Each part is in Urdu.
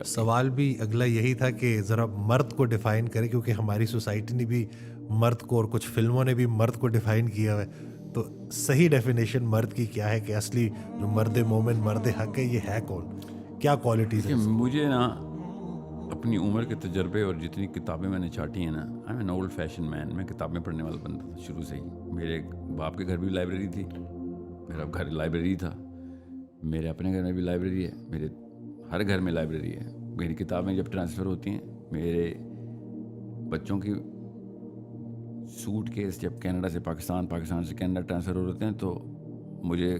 سوال بھی اگلا یہی تھا کہ ذرا مرد کو ڈیفائن کرے، کیونکہ ہماری سوسائٹی نے بھی مرد کو اور کچھ فلموں نے بھی مرد کو ڈیفائن کیا ہوا ہے، تو صحیح ڈیفینیشن مرد کی کیا ہے، کہ اصلی جو مرد مومن مرد حق ہے یہ ہے کون، کیا کوالٹیز ہیں؟ مجھے نا اپنی عمر کے تجربے اور جتنی کتابیں میں نے چاٹی ہیں نا، I am an old fashion man. میں کتابیں پڑھنے والا بندہ تھا شروع سے ہی. میرے باپ کے گھر بھی لائبریری تھی، میرا گھر لائبریری تھا، میرے اپنے گھر میں بھی لائبریری ہے، میرے ہر گھر میں لائبریری ہے. میری کتابیں جب ٹرانسفر ہوتی ہیں، میرے بچوں کی سوٹ کیس جب کینیڈا سے پاکستان، پاکستان سے کینیڈا ٹرانسفر ہو رہتے ہیں، تو مجھے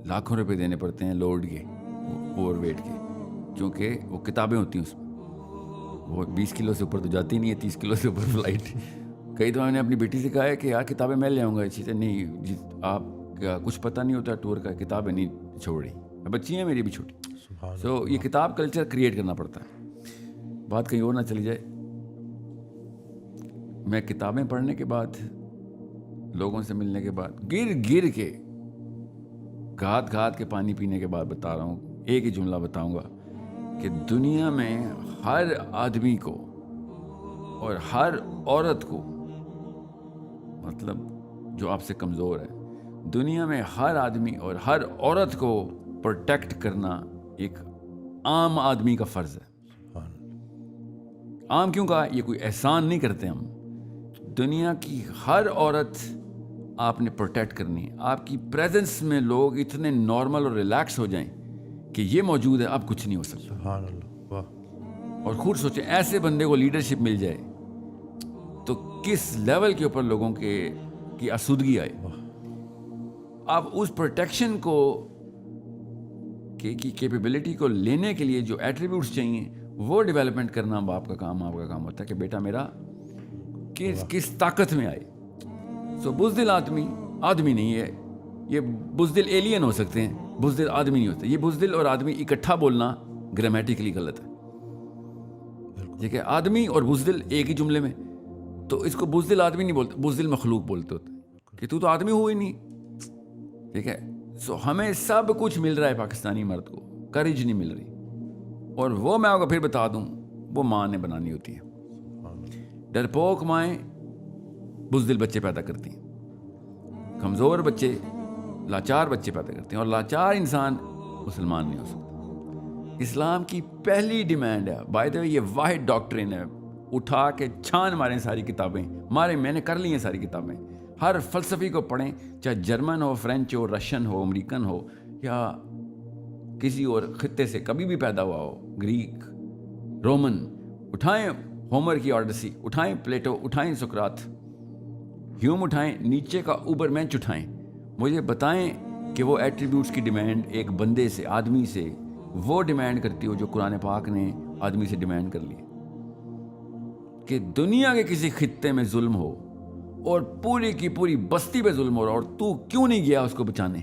لاکھوں روپے دینے پڑتے ہیں لوڈ کے، اوور ویٹ کے، کیونکہ وہ کتابیں ہوتی ہیں اس میں. وہ 20 کلو سے اوپر تو جاتی نہیں ہے، 30 کلو سے اوپر فلائٹ. کئی دفعہ میں نے اپنی بیٹی سے کہا ہے کہ یار کتابیں میں لے آؤں گا. یہ چیزیں نہیں جی، آپ کا کچھ پتہ نہیں ہوتا ٹور کا، کتابیں نہیں چھوڑ رہی. بچی ہیں میری بھی چھوٹی. سو یہ کتاب کلچر کریٹ کرنا پڑتا ہے. بات کہیں اور نہ چلی جائے، میں کتابیں پڑھنے کے بعد، لوگوں سے ملنے کے بعد، گر کے گھات کے پانی پینے کے بعد بتا رہا ہوں، ایک ہی جملہ بتاؤں گا کہ دنیا میں ہر آدمی کو اور ہر عورت کو، مطلب جو آپ سے کمزور ہے، دنیا میں ہر آدمی اور ہر عورت کو پروٹیکٹ کرنا ایک عام آدمی کا فرض ہے. عام کیوں کہا؟ یہ کوئی احسان نہیں کرتے ہم. دنیا کی ہر عورت آپ نے پروٹیکٹ کرنی ہے. آپ کی پریزنس میں لوگ اتنے نارمل اور ریلیکس ہو جائیں کہ یہ موجود ہے، اب کچھ نہیں ہو سکتا. سبحان اللہ، واہ. اور خود سوچیں، ایسے بندے کو لیڈرشپ مل جائے تو کس لیول کے اوپر لوگوں کی آسودگی آئے. اب اس پروٹیکشن کو کی کیپیبلٹی کو لینے کے لیے جو ایٹریبیوٹس چاہیے وہ ڈیولپمنٹ کرنا باپ کا کام، آپ کا کام ہوتا ہے کہ بیٹا میرا کس طاقت میں آئے. سو بزدل آدمی نہیں ہے. یہ بزدل ایلین ہو سکتے ہیں، بزدل آدمی نہیں ہوتے. یہ بزدل اور آدمی اکٹھا بولنا گرامیٹیکلی غلط ہے. ٹھیک ہے، آدمی اور بزدل ایک ہی جملے میں، تو اس کو بزدل آدمی نہیں بولتے، بزدل مخلوق بولتے ہوتے کہ تو آدمی ہو ہی نہیں. ٹھیک ہے. سو ہمیں سب کچھ مل رہا ہے پاکستانی مرد کو، کریج نہیں مل رہی. اور وہ میں آپ کو پھر بتا دوں، وہ ماں نے بنانی ہوتی ہے. ڈرپوک مائیں بزدل بچے پیدا کرتی ہیں، کمزور بچے، لاچار بچے پیدا کرتے ہیں، اور لاچار انسان مسلمان نہیں ہو سکتا. اسلام کی پہلی ڈیمانڈ ہے، بائی دا وے یہ واحد ڈاکٹرین ہے، اٹھا کے چھان ماریں ساری کتابیں، میں نے کر لی ہیں ساری کتابیں. ہر فلسفی کو پڑھیں، چاہے جرمن ہو، فرینچ ہو، رشین ہو، امریکن ہو، یا کسی اور خطے سے کبھی بھی پیدا ہوا ہو، گریک، رومن. اٹھائیں ہومر کی آڈیسی، اٹھائیں پلیٹو، اٹھائیں سقراط، ہیوم اٹھائیں، نیچے کا اوبر مینچ اٹھائیں. مجھے بتائیں کہ وہ ایٹریبیوٹس کی ڈیمانڈ ایک بندے سے، آدمی سے، وہ ڈیمانڈ کرتی ہو جو قرآن پاک نے آدمی سے ڈیمانڈ کر لی، کہ دنیا کے کسی خطے میں ظلم ہو اور پوری کی پوری بستی پہ ظلم ہو رہا، اور تو کیوں نہیں گیا اس کو بچانے،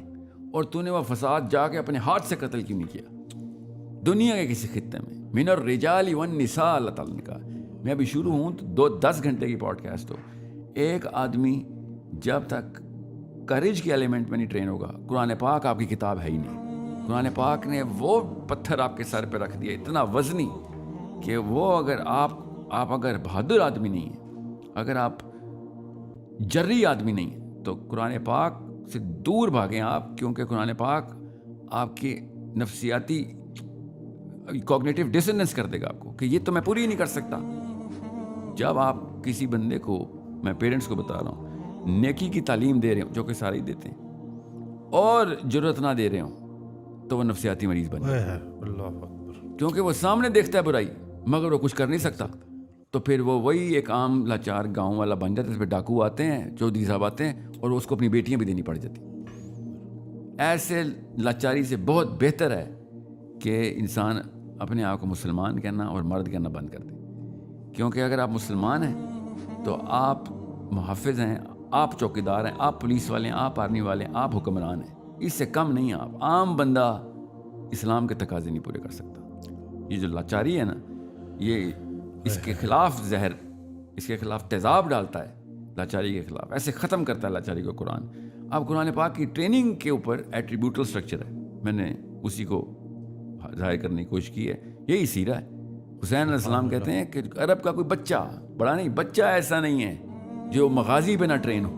اور تو نے وہ فساد جا کے اپنے ہاتھ سے قتل کیوں نہیں کیا دنیا کے کسی خطے میں. من الرجال والنساء، اللہ تعالیٰ نے کہا. میں ابھی شروع ہوں تو 10 گھنٹے کی پوڈ کاسٹ ہو. ایک آدمی جب تک کریج کے ایلیمنٹ میں نہیں ٹرین ہوگا، قرآن پاک آپ کی کتاب ہے ہی نہیں. قرآن پاک نے وہ پتھر آپ کے سر پہ رکھ دیا اتنا وزنی کہ وہ اگر آپ اگر بہادر آدمی نہیں ہیں، اگر آپ جری آدمی نہیں ہیں، تو قرآن پاک سے دور بھاگیں آپ، کیونکہ قرآن پاک آپ کی نفسیاتی کوگنیٹو ڈسننس کر دے گا آپ کو کہ یہ تو میں پوری ہی نہیں کر سکتا. جب آپ کسی بندے کو، میں پیرنٹس کو بتا رہا ہوں، نیکی کی تعلیم دے رہے ہوں، جو کہ سارے دیتے ہیں، اور جرأت نہ دے رہے ہوں، تو وہ نفسیاتی مریض بن جائے. اللہ اکبر. کیونکہ وہ سامنے دیکھتا ہے برائی مگر وہ کچھ کر نہیں سکتا، تو پھر وہ وہی ایک عام لاچار گاؤں والا بن جاتا ہے. اس پہ ڈاکو آتے ہیں، چودھری صاحب آتے ہیں، اور اس کو اپنی بیٹیاں بھی دینی پڑ جاتی. ایسے لاچاری سے بہت بہتر ہے کہ انسان اپنے آپ کو مسلمان کہنا اور مرد کہنا بند کر دے. کیونکہ اگر آپ مسلمان ہیں تو آپ محافظ ہیں، آپ چوکیدار ہیں، آپ پولیس والے ہیں، آپ آرمی والے ہیں، آپ حکمران ہیں. اس سے کم نہیں ہیں آپ. عام بندہ اسلام کے تقاضے نہیں پورے کر سکتا. یہ جو لاچاری ہے نا، یہ اس کے خلاف زہر، اس کے خلاف تیزاب ڈالتا ہے، لاچاری کے خلاف ایسے ختم کرتا ہے لاچاری کو قرآن. اب قرآن پاک کی ٹریننگ کے اوپر ایٹریبیوٹل سٹرکچر ہے، میں نے اسی کو ظاہر کرنے کی کوشش کی ہے. یہی سیرہ ہے. حسین علیہ السلام کہتے ہیں کہ عرب کا کوئی بچہ, بڑا نہیں, بچہ ایسا نہیں ہے جو مغازی پہ نہ ٹرین ہو.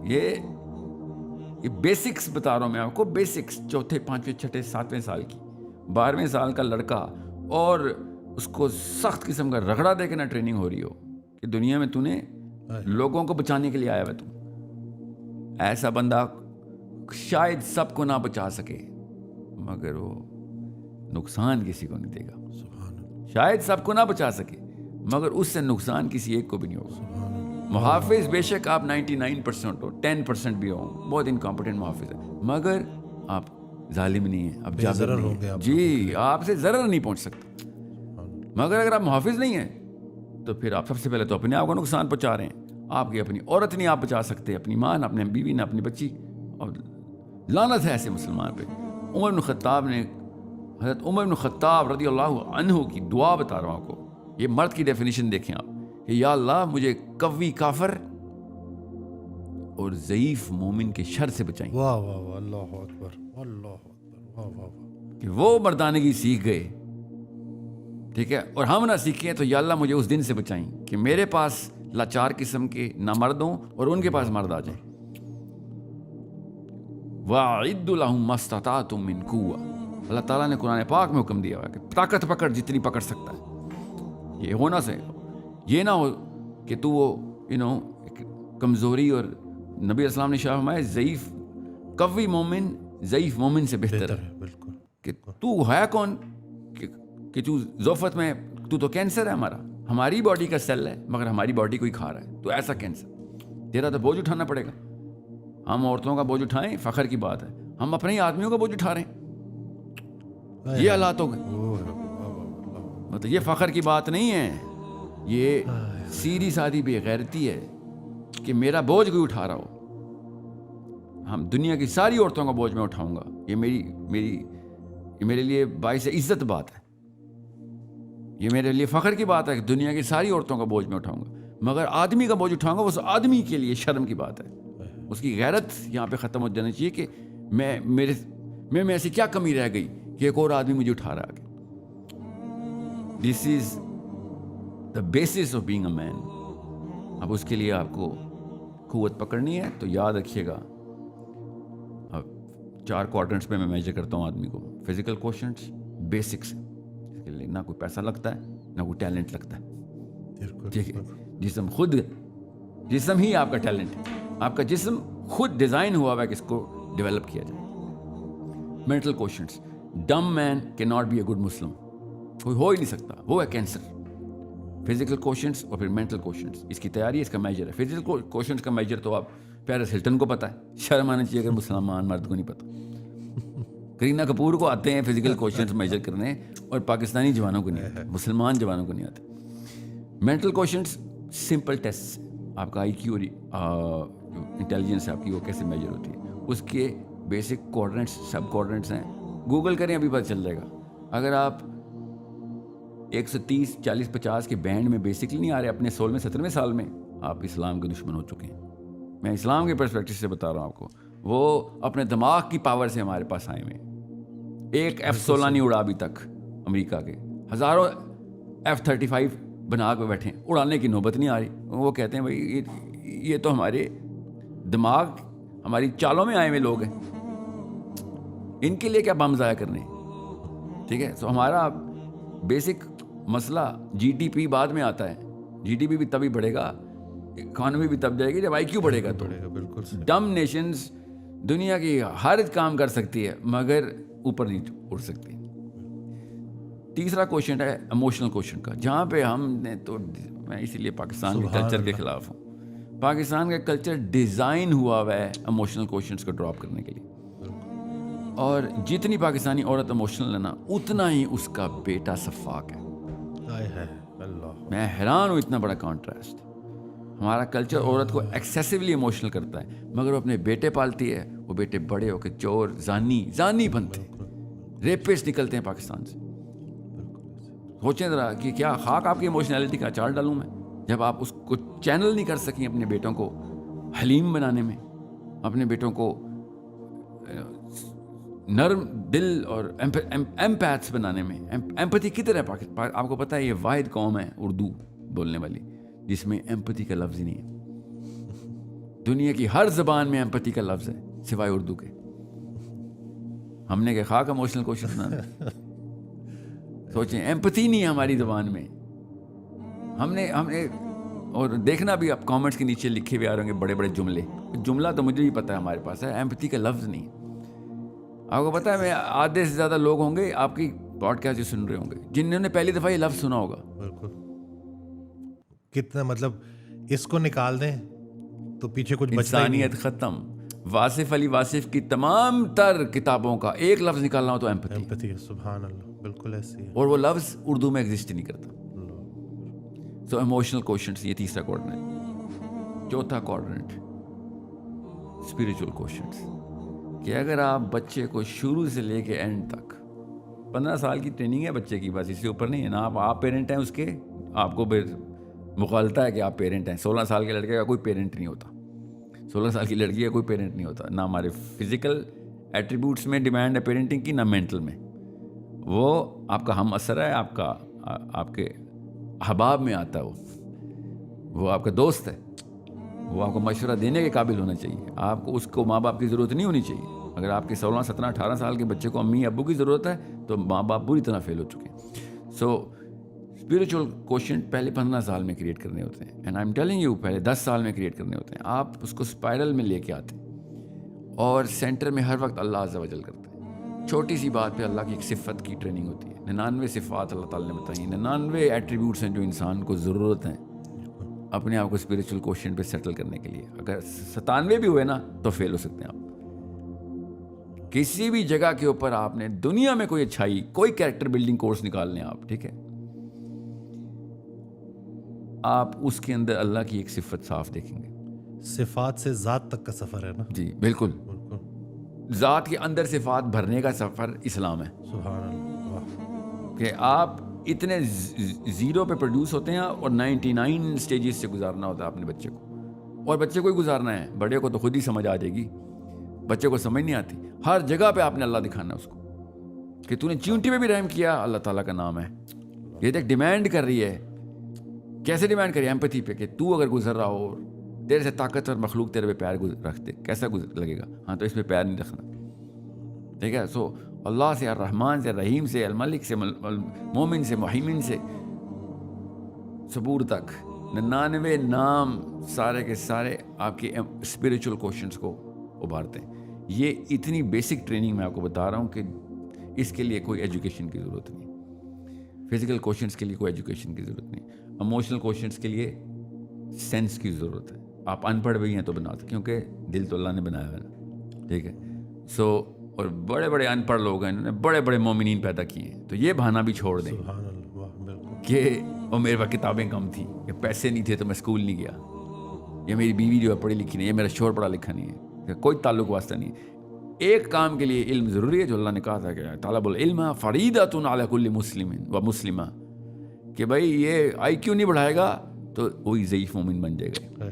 یہ بیسکس بتا رہا ہوں میں آپ کو, بیسکس, چوتھے, پانچویں, چھٹے, ساتویں سال کی, 12ویں سال کا لڑکا, اور اس کو سخت قسم کا رگڑا دے کے نہ ٹریننگ ہو رہی ہو کہ دنیا میں تو نے لوگوں کو بچانے کے لیے آیا ہوا تو. ایسا بندہ شاید سب کو نہ بچا سکے مگر وہ نقصان کسی کو نہیں دے گا. شاید سب کو نہ بچا سکے مگر اس سے نقصان کسی ایک کو بھی نہیں ہوگا. محافظ بے شک آپ 99% ہو, 10% بھی ہو, بہت انکمپیٹنٹ محافظ ہے, مگر آپ ظالم نہیں ہیں, آپ جابر نہیں ہیں. جی, آپ سے ضرر نہیں پہنچ سکتا. مگر اگر آپ محافظ نہیں ہیں تو پھر آپ سب سے پہلے تو اپنے آپ کو نقصان پہنچا رہے ہیں. آپ کی اپنی عورت نہیں آپ بچا سکتے, اپنی ماں نہ, اپنے بیوی نہ, اپنی بچی. اور لعنت ہے ایسے مسلمان پہ. عمر بن خطاب نے, حضرت عمر بن خطاب رضی اللہ عنہ کی دعا بتا رہا ہوں آپ کو, یہ مرد کی ڈیفینیشن دیکھیں آپ, کہ یا اللہ مجھے قوی کافر اور ضعیف مومن کے شر سے بچائیں. واہ واہ واہ, اللہ اکبر, اللہ اکبر, واہ واہ واہ. کہ وہ مردانگی سیکھ گئے, ٹھیک ہے, اور ہم نہ سیکھیں تو یا اللہ مجھے اس دن سے بچائیں کہ میرے پاس لاچار قسم کے نہ مرد ہوں اور ان کے پاس مرد آ جائیں. وَأَعِدُّ لَهُم مَّا اسْتَطَعْتُم مِّن قُوَّةٍ, اللہ تعالیٰ نے قرآن پاک میں حکم دیا ہوا ہے کہ طاقت پکڑ جتنی پکڑ سکتا ہے. یہ ہونا سے یہ نہ ہو کہ تو وہ کمزوری, اور نبی اسلام نے شاہ فرمایا ضعیف, قوی مومن ضعیف مومن سے بہتر ہے. بالکل. کہ تو ہے کون کہ تو ذوفت میں, تو کینسر ہے ہمارا, ہماری باڈی کا سیل ہے مگر ہماری باڈی کو ہی کھا رہا ہے, تو ایسا کینسر, تیرا تو بوجھ اٹھانا پڑے گا. ہم عورتوں کا بوجھ اٹھائیں فخر کی بات ہے, ہم اپنے ہی آدمیوں کا بوجھ اٹھا رہے ہیں. یہ حالات ہو گئے. مطلب یہ فخر کی بات نہیں ہے, یہ سیدھی سادھی بے غیرتی ہے کہ میرا بوجھ کوئی اٹھا رہا ہو. ہم دنیا کی ساری عورتوں کا بوجھ میں اٹھاؤں گا, یہ میرے لیے باعث عزت بات ہے, یہ میرے لیے فخر کی بات ہے کہ دنیا کی ساری عورتوں کا بوجھ میں اٹھاؤں گا. مگر آدمی کا بوجھ اٹھاؤں گا, اس آدمی کے لیے شرم کی بات ہے. اس کی غیرت یہاں پہ ختم ہو جانی چاہیے کہ میں ایسی کیا کمی رہ گئی کہ ایک اور آدمی مجھے اٹھا رہا ہے. This is the basis of being a man. اب اس کے لیے آپ کو قوت پکڑنی ہے تو یاد رکھیے گا, اب 4 کوارٹرنٹس پہ میں میجر کرتا ہوں آدمی کو. فزیکل کوشنٹس, بیسکس, اس کے لیے نہ کوئی پیسہ لگتا ہے نہ کوئی ٹیلنٹ لگتا ہے. ٹھیک ہے, جسم ہی آپ کا ٹیلنٹ ہے. آپ کا جسم خود ڈیزائن ہوا ہوا ہے کہ اس کو ڈیولپ کیا جائے. Mental quotients, dumb man can not be a good Muslim, کوئی ہو ہی نہیں سکتا, وہ ہے کینسر. فزیکل کوشنٹس اور پھر مینٹل کوشنٹس, اس کی تیاری اس کا میجر ہے. فزیکل کوشنٹس کا میجر تو آپ پیرس ہلٹن کو پتہ ہے, شرم آنا چاہیے اگر مسلمان مرد کو نہیں پتہ. کرینہ کپور کو آتے ہیں فزیکل کوشنٹس میجر کرنے, اور پاکستانی جوانوں کو نہیں آتے, مسلمان جوانوں کو نہیں آتے. مینٹل کوشنٹس سمپل ٹیسٹ, آپ کا آئی کیو اور انٹیلیجنس آپ کی وہ کیسے میجر ہوتی ہے, اس کے بیسک کوارڈینٹس, سب کوارڈینٹس ہیں, گوگل کریں ابھی پتہ چل جائے گا. اگر آپ 130, 40, 50 کے بینڈ میں بیسکلی نہیں آ رہے اپنے 16ویں 17ویں سال میں, آپ اسلام کے دشمن ہو چکے ہیں. میں اسلام کے پرسپیکٹو سے بتا رہا ہوں آپ کو, وہ اپنے دماغ کی پاور سے ہمارے پاس آئے ہوئے ہیں. ایک F-16 نہیں اڑا ابھی تک امریکہ کے, ہزاروں F-35 بنا کے بیٹھے ہیں, اڑانے کی نوبت نہیں آ رہی. وہ کہتے ہیں بھائی یہ تو ہمارے دماغ, ہماری چالوں میں آئے ہوئے لوگ ہیں, ان کے لیے کیا بم ضائع کرنے. ٹھیک ہے, تو ہمارا بیسک مسئلہ جی ڈی پی بعد میں آتا ہے. جی ڈی پی بھی تبھی بڑھے گا, اکانومی بھی تب جائے گی جب آئی کیو بڑھے گا. تو ڈم نیشنز دنیا کی ہر کام کر سکتی ہے مگر اوپر نہیں اڑ سکتی. تیسرا کوشچن ہے ایموشنل کوشچن کا, جہاں پہ ہم نے تو, میں اسی لیے پاکستان کے کلچر کے خلاف ہوں. پاکستان کا کلچر ڈیزائن ہوا ہوا ہے ایموشنل کوشچنس کو ڈراپ کرنے کے لیے, اور جتنی پاکستانی عورت ایموشنل ہے نا, اتنا ہی اس کا بیٹا سفاک ہے. میں حیران ہوں, اتنا بڑا کانٹراسٹ. ہمارا کلچر عورت کو ایکسیسولی ایموشنل کرتا ہے مگر وہ اپنے بیٹے پالتی ہے, وہ بیٹے بڑے ہو کے چور, زانی بنتے ہیں, ریپسٹ نکلتے ہیں پاکستان سے. سوچیں ذرا کہ کیا خاک آپ کی ایموشنلٹی کا اچار ڈالوں میں, جب آپ اس کو چینل نہیں کر سکیں اپنے بیٹوں کو حلیم بنانے میں, اپنے بیٹوں کو نرم دل اور ایمپیتھس بنانے میں. ایمپتھی کدھر ہے؟ آپ کو پتہ ہے یہ واحد قوم ہے اردو بولنے والی جس میں ایمپتھی کا لفظ ہی نہیں ہے. دنیا کی ہر زبان میں ایمپتھی کا لفظ ہے سوائے اردو کے. ہم نے کہ خاک اموشنل کوشش بنانا. سوچیں ایمپتھی نہیں ہے ہماری زبان میں. ہم نے اور دیکھنا بھی آپ کامنٹس کے نیچے لکھے ہوئے آ رہے ہوں گے بڑے بڑے جملہ تو مجھے بھی پتہ ہے ہمارے پاس ہے, ایمپتھی کا لفظ نہیں. آپ کو پتہ ہے میں آدھے سے زیادہ لوگ ہوں گے آپ کی پوڈ کاسٹ سن رہے ہوں گے جنہوں نے پہلی دفعہ یہ لفظ سنا ہوگا. بالکل. کتنا مطلب اس کو نکال دیں تو پیچھے کچھ بچتا ہی نہیں. انسانیت ختم. واصف علی واصف کی تمام تر کتابوں کا ایک لفظ نکالنا ہو تو ایمپتھی. سبحان اللہ, بالکل ایسی ہے. اور وہ لفظ اردو میں ایگزسٹ نہیں کرتا. سو ایموشنل کوشنٹس, یہ تیسرا کوارڈنٹ. چوتھا کوارڈنٹ اسپریچول کوشنٹس, کہ اگر آپ بچے کو شروع سے لے کے اینڈ تک 15 سال کی ٹریننگ ہے بچے کی, بس اس سے اوپر نہیں ہے. نا آپ پیرنٹ ہیں اس کے, آپ کو مغالطہ ہے کہ آپ پیرنٹ ہیں. 16 سال کے لڑکے کا کوئی پیرنٹ نہیں ہوتا, 16 سال کی لڑکی کا کوئی پیرنٹ نہیں ہوتا. نہ ہمارے فزیکل ایٹریبیوٹس میں ڈیمانڈ ہے پیرنٹنگ کی, نہ مینٹل میں. وہ آپ کا ہم اثر ہے, آپ کے احباب میں آتا ہے. وہ آپ کا دوست ہے, وہ آپ کو مشورہ دینے کے قابل ہونا چاہیے. آپ کو اس کو ماں باپ کی ضرورت نہیں ہونی چاہیے. اگر آپ کے 16, 17, 18 سال کے بچے کو امی ابو کی ضرورت ہے تو ماں باپ بری طرح فیل ہو چکے ہیں. سو اسپریچول کوشنٹ پہلے 15 سال میں کریٹ کرنے ہوتے ہیں. And I am telling you پہلے 10 سال میں کریٹ کرنے ہوتے ہیں. آپ اس کو اسپائرل میں لے کے آتے ہیں اور سینٹر میں ہر وقت اللہ عز و جل کرتے ہیں. چھوٹی سی بات پہ اللہ کی ایک صفت کی ٹریننگ ہوتی ہے. 99 صفات اللہ تعالیٰ نے بتائی, 99 ایٹریبیوٹس ہیں جو انسان کو ضرورت ہیں اپنے آپ کو اسپریچول کوشچن پہ سیٹل کرنے کے لیے. اگر 97 بھی ہوئے نا تو فیل ہو سکتے ہیں آپ. کسی بھی جگہ کے اوپر آپ نے دنیا میں کوئی اچھائی, کوئی کیریکٹر بلڈنگ کورس نکال لیں آپ, ٹھیک ہے, آپ اس کے اندر اللہ کی ایک صفت صاف دیکھیں گے. صفات سے ذات تک کا سفر ہے نا. جی بالکل. ذات کے اندر صفات بھرنے کا سفر اسلام ہے. سبحان اللہ. کہ آپ اتنے زیرو پہ پروڈیوس ہوتے ہیں اور 99 سٹیجز سے گزارنا ہوتا ہے اپنے بچے کو. اور بچے کو ہی گزارنا ہے, بڑے کو تو خود ہی سمجھ آ جائے گی, بچے کو سمجھ نہیں آتی. ہر جگہ پہ آپ نے اللہ دکھانا ہے اس کو کہ تو نے چیونٹی میں بھی رحم کیا, اللہ تعالیٰ کا نام ہے. یہ دیکھ ڈیمانڈ کر رہی ہے. کیسے ڈیمانڈ کری؟ ایمپتھی پہ, کہ تو اگر گزر رہا ہو, تیرے سے طاقتور مخلوق تیرے پہ پیر رکھتے, کیسا لگے گا؟ ہاں تو اس پہ پیر نہیں رکھنا, ٹھیک ہے. سو اللہ سے, الرحمن سے, رحیم سے, الملک سے, مومن سے, محیمن سے, صبور تک 99 نام سارے کے سارے آپ کے اسپریچول کوشچنس کو ابھارتے ہیں. یہ اتنی بیسک ٹریننگ میں آپ کو بتا رہا ہوں کہ اس کے لیے کوئی ایجوکیشن کی ضرورت نہیں. فزیکل کوشچنس کے لیے کوئی ایجوکیشن کی ضرورت نہیں. ایموشنل کوشچنس کے لیے سینس کی ضرورت ہے. آپ ان پڑھ بھی ہیں تو بناتے, کیونکہ دل تو اللہ نے بنایا ہے نا, ٹھیک ہے. سو اور بڑے بڑے ان پڑھ لوگ ہیں, انہوں نے بڑے بڑے مومنین پیدا کیے ہیں, تو یہ بہانہ بھی چھوڑ دیں کہ وہ میرے پاس کتابیں کم تھیں, کہ پیسے نہیں تھے تو میں اسکول نہیں گیا, یا میری بیوی جو ہے پڑھی لکھی نہیں ہے, میرا شوہر پڑھا لکھا نہیں ہے, کوئی تعلق واسطہ نہیں. ایک کام کے لیے علم ضروری ہے جو اللہ نے کہا تھا کہ طالب العلم فریضۃ علی کل مسلم و مسلمہ, کہ بھائی یہ آئی کیو نہیں بڑھائے گا تو وہی ضعیف مومن بن جائے گا.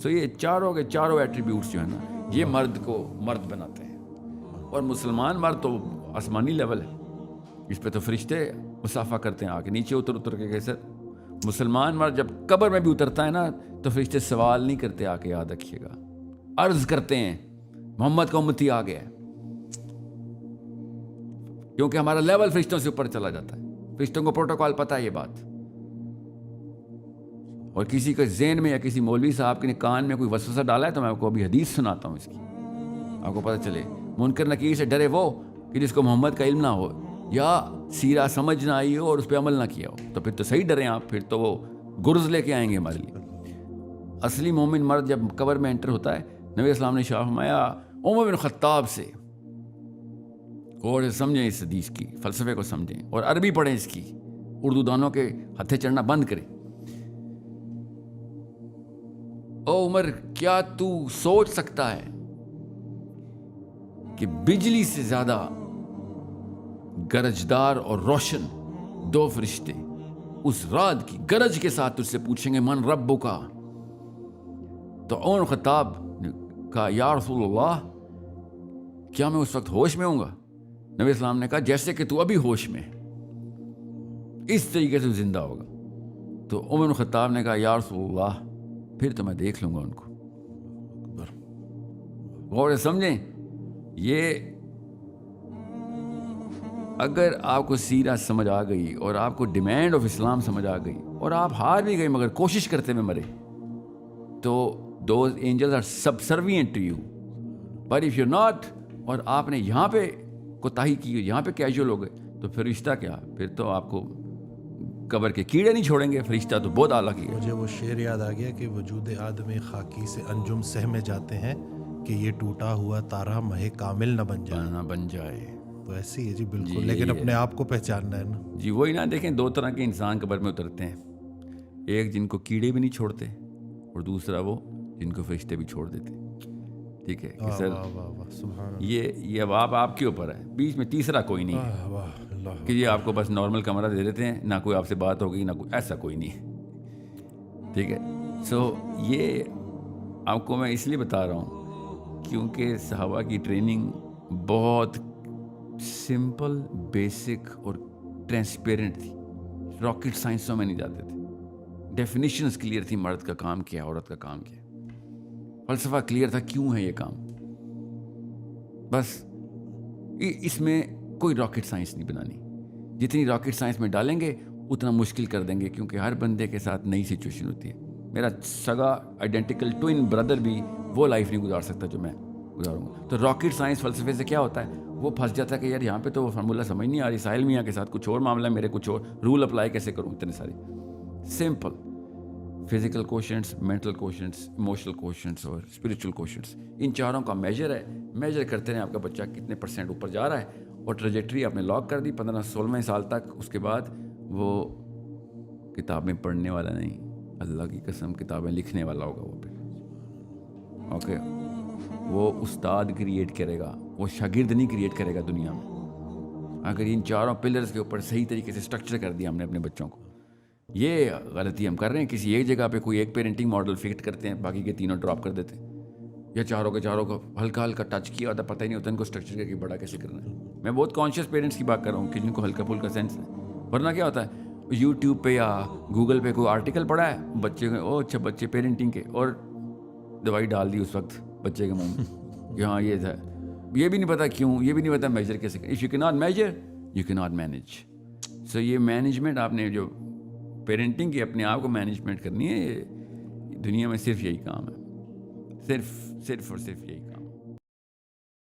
سو یہ چاروں کے چاروں ایٹریبیوٹس جو ہے نا, یہ مرد کو مرد بناتے ہیں. اور مسلمان مرد تو آسمانی لیول ہے, اس پہ تو فرشتے مسافہ کرتے ہیں آ کے نیچے اتر کے. کیسے مسلمان مرد جب قبر میں بھی اترتا ہے نا تو فرشتے سوال نہیں کرتے آ کے, یاد رکھیے گا, عرض کرتے ہیں محمد کا امتی آ گیا, کیونکہ ہمارا لیول فرشتوں سے اوپر چلا جاتا ہے. فرشتوں کو پروٹوکال پتہ ہے یہ بات. اور کسی کے ذہن میں یا کسی مولوی صاحب کے کان میں کوئی وسوسہ ڈالا ہے تو میں آپ کو ابھی حدیث سناتا ہوں اس کی, آپ کو پتہ چلے. منکر نکیر سے ڈرے وہ کہ جس کو محمد کا علم نہ ہو یا سیرہ سمجھ نہ آئی ہو اور اس پہ عمل نہ کیا ہو, تو پھر تو صحیح ڈریں آپ, پھر تو وہ گرز لے کے آئیں گے ہمارے لیے. اصلی مومن مرد جب قبر میں انٹر ہوتا ہے, نبی اسلام نے شاہ فرمایا عمر بن خطاب سے, اور سمجھیں اس حدیث کی فلسفے کو سمجھیں اور عربی پڑھیں اس کی, اردو دانوں کے ہتھے چڑھنا بند کریں. او عمر, کیا تو سوچ سکتا ہے کہ بجلی سے زیادہ گرجدار اور روشن 2 فرشتے اس رات کی گرج کے ساتھ تجھ سے پوچھیں گے من ربک کا؟ تو عمر خطاب نے کہا یا رسول اللہ, کیا میں اس وقت ہوش میں ہوں گا؟ نبی اسلام نے کہا جیسے کہ تو ابھی ہوش میں اس طریقے سے زندہ ہوگا. تو عمر بن خطاب نے کہا یا رسول اللہ پھر تو میں دیکھ لوں گا ان کو. غور سے سمجھیں, یہ اگر آپ کو سیرت سمجھ آ گئی اور آپ کو ڈیمانڈ آف اسلام سمجھ آ گئی اور آپ ہار بھی گئے مگر کوشش کرتے میں مرے, تو those angels are subservient to you. But if you not, اور آپ نے یہاں پہ کوتاہی کی, یہاں پہ کیجول ہو گئے, تو پھر رشتہ کیا, پھر تو آپ کو قبر کے کیڑے نہیں چھوڑیں گے, فرشتہ تو بہت اعلیٰ کی ہے. مجھے وہ شعر یاد آ گیا کہ وجود آدم خاکی سے انجم سہمے جاتے ہیں کہ یہ ٹوٹا ہوا تارا مہ کامل نہ بن جائے. نہ بن جائے. تو ایسی ہے جی بالکل, لیکن اپنے آپ کو پہچاننا ہے نا جی. وہی نا, دیکھیں دو طرح کے انسان قبر میں اترتے ہیں, ایک جن کو کیڑے بھی نہیں چھوڑتے اور دوسرا وہ جن کو فرشتے بھی چھوڑ دیتے. ٹھیک ہے کہ سر یہ اب آپ کے اوپر ہے, بیچ میں تیسرا کوئی نہیں ہے کہ یہ آپ کو بس نارمل کمرہ دے دیتے ہیں, نہ کوئی آپ سے بات ہوگی نہ کوئی, ایسا کوئی نہیں ہے. ٹھیک ہے. سو یہ آپ کو میں اس لیے بتا رہا ہوں کیونکہ صحابہ کی ٹریننگ بہت سمپل, بیسک اور ٹرانسپیرنٹ تھی. راکٹ سائنسوں میں نہیں جاتے تھے. ڈیفینیشنز کلیئر تھی, مرد کا کام کیا, عورت کا کام کیا. فلسفہ کلیئر تھا کیوں ہے یہ کام. بس اس میں کوئی راکٹ سائنس نہیں بنانی. جتنی راکٹ سائنس میں ڈالیں گے اتنا مشکل کر دیں گے, کیونکہ ہر بندے کے ساتھ نئی سچویشن ہوتی ہے. میرا سگا آئیڈینٹیکل ٹوئن بردر بھی وہ لائف نہیں گزار سکتا جو میں گزاروں گا. تو راکٹ سائنس فلسفے سے کیا ہوتا ہے, وہ پھنس جاتا ہے کہ یار یہاں پہ تو وہ فارمولہ سمجھ نہیں آ رہی, ساحل میاں کے ساتھ کچھ اور معاملہ ہے, میرے کچھ اور رول اپلائی کیسے کروں. اتنے سارے سمپل فزیکل کوشنٹس, مینٹل کوشنٹس, ایموشنل کوشنٹس اور اسپریچول کوشنٹس, ان چاروں کا میجر ہے. میجر کرتے ہیں آپ کا بچہ کتنے % اوپر جا رہا ہے, اور ٹریجیکٹری آپ نے لاک کر دی 15-16 سال تک. اس کے بعد وہ کتابیں پڑھنے والا نہیں, اللہ کی قسم کتابیں لکھنے والا ہوگا وہ. پھر اوکے, وہ استاد کریٹ کرے گا, وہ شاگرد نہیں کریٹ کرے گا دنیا میں. اگر ان چاروں پلرز کے اوپر صحیح طریقے سے اسٹرکچر کر دیا ہم نے اپنے بچوں کو. یہ غلطی ہم کر رہے ہیں, کسی ایک جگہ پہ کوئی ایک پیرنٹنگ ماڈل فٹ کرتے ہیں, باقی کے تینوں ڈراپ کر دیتے ہیں, یا چاروں کے چاروں کو ہلکا ہلکا ٹچ کیا ہوتا ہے, پتہ ہی نہیں ہوتا ان کو اسٹرکچر کر کے بڑا کیسے کرنا ہے. میں بہت کانشیس پیرنٹس کی بات کر رہا ہوں کہ جن کو ہلکا پھلکا سینس ہے. ورنہ کیا ہوتا ہے, یوٹیوب پہ یا گوگل پہ کوئی آرٹیکل پڑھا ہے, بچے کو او اچھا بچے پیرنٹنگ کے, اور دوائی ڈال دی اس وقت بچے کے منہ میں کہ ہاں یہ تھا, یہ بھی نہیں پتا کیوں, یہ بھی نہیں پتا میجر کیسے کریں. اف یو کی ناٹ میجر یو کی ناٹ مینیج. سو یہ مینجمنٹ آپ نے جو پیرنٹنگ کی اپنے آپ کو مینجمنٹ کرنی ہے, یہ دنیا میں صرف یہی کام ہے, صرف اور صرف یہی کام.